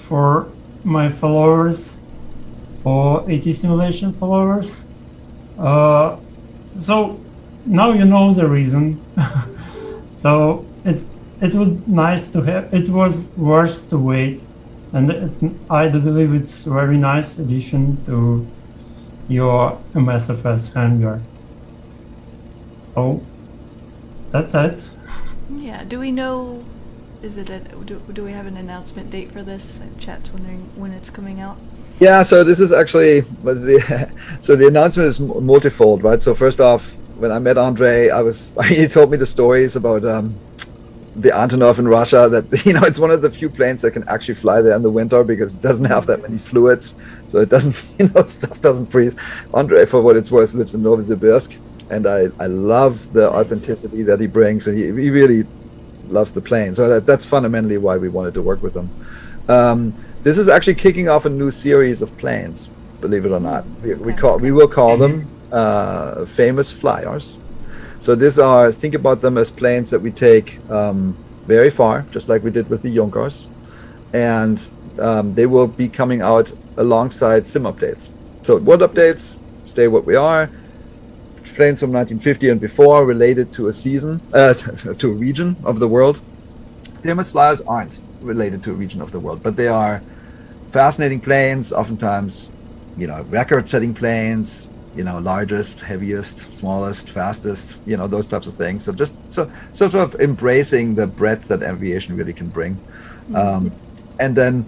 for my followers, for AT simulation followers. So now you know the reason. So it was nice to have. It was worth to wait, and I do believe it's a very nice addition to your MSFS hangar. Oh, that's it. Yeah. Do we know? Is it do we have an announcement date for this? Chat's wondering when it's coming out. Yeah, so this is actually, so the announcement is multifold, right? So first off, when I met Andre, he told me the stories about the Antonov in Russia, that, it's one of the few planes that can actually fly there in the winter because it doesn't have that many fluids. So it doesn't, stuff doesn't freeze. Andre, for what it's worth, lives in Novosibirsk, and I love the authenticity that he brings, and he really loves the plane. So that's fundamentally why we wanted to work with him. This is actually kicking off a new series of planes, believe it or not. We will call them famous flyers. So think about them as planes that we take very far, just like we did with the Junkers, and they will be coming out alongside sim updates. So what updates? Stay what we are. Planes from 1950 and before, related to a season, to a region of the world. Famous flyers aren't related to a region of the world, but they are fascinating planes, oftentimes, record-setting planes, largest, heaviest, smallest, fastest, those types of things. So just sort of embracing the breadth that aviation really can bring. And then,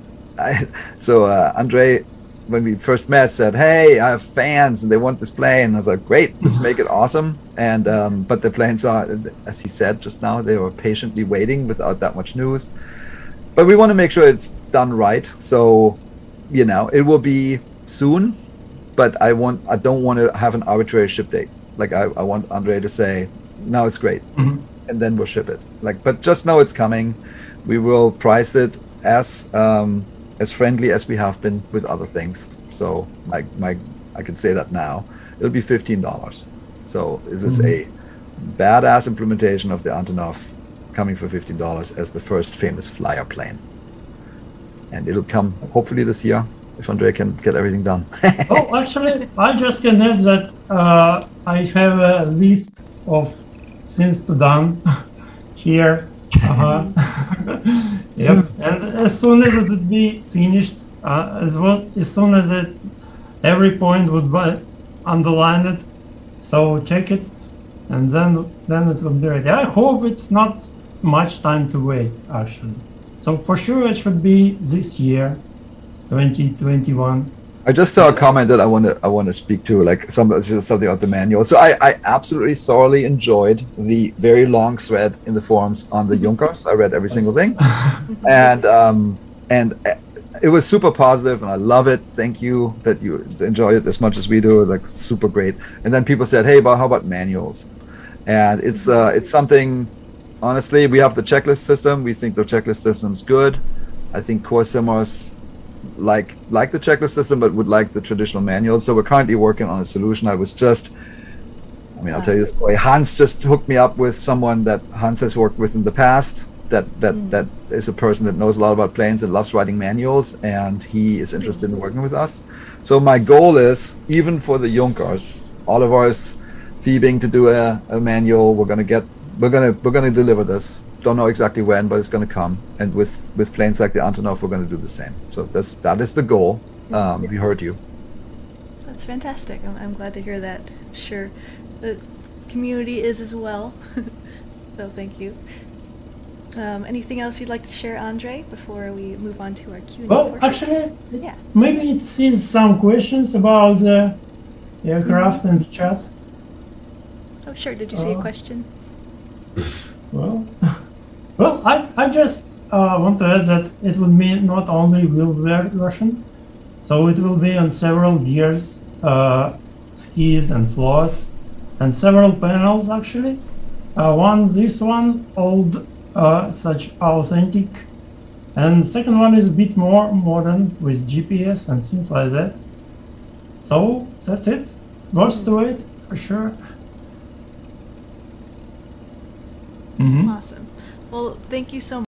Andre, when we first met, said, "Hey, I have fans and they want this plane." I was like, "Great, let's make it awesome." And but the planes are, as he said just now, they were patiently waiting without that much news. But we want to make sure it's done right. So, it will be soon, but I don't want to have an arbitrary ship date. Like I want Andre to say, "Now it's great," and then we'll ship it. But just know it's coming. We will price it as friendly as we have been with other things. So I can say that now. It'll be $15. So this is a badass implementation of the Antonov, coming for $15 as the first famous flyer plane. And it'll come hopefully this year, if Andre can get everything done. Oh, actually, I just can add that I have a list of things to done here. Yep. And as soon as it would be finished, as soon as every point would be underlined, so check it, and then it will be ready. I hope it's not much time to wait, actually. So for sure it should be this year, 2021. I just saw a comment that I want to speak to, like something about the manual. So I absolutely thoroughly enjoyed the very long thread in the forums on the Junkers. I read every single thing, and it was super positive, and I love it. Thank you that you enjoy it as much as we do. Like, super great. And then people said, "Hey, but how about manuals?" And it's something. Honestly, we have the checklist system. We think the checklist system's good. I think core simmers like the checklist system, but would like the traditional manual. So we're currently working on a solution. I'll tell you this story. Hans just hooked me up with someone that Hans has worked with in the past. That is a person that knows a lot about planes and loves writing manuals, and he is interested in working with us. So my goal is, even for the Junkers, Oliver's thieving to do a manual. We're gonna deliver this. Don't know exactly when, but it's going to come. And with planes like the Antonov, we're going to do the same. So that is the goal. We heard you. That's fantastic. I'm glad to hear that. Sure, the community is as well. So thank you. Anything else you'd like to share, Andre, before we move on to our Q&A? Well, actually, maybe it sees some questions about the aircraft in the chat. Oh, sure. Did you see a question? Well, I just want to add that it will be not only wheeled version, so it will be on several gears, skis and floats, and several panels actually. This one old, such authentic, and second one is a bit more modern with GPS and things like that. So that's it. Worth to wait for sure. Awesome. Well, thank you so much.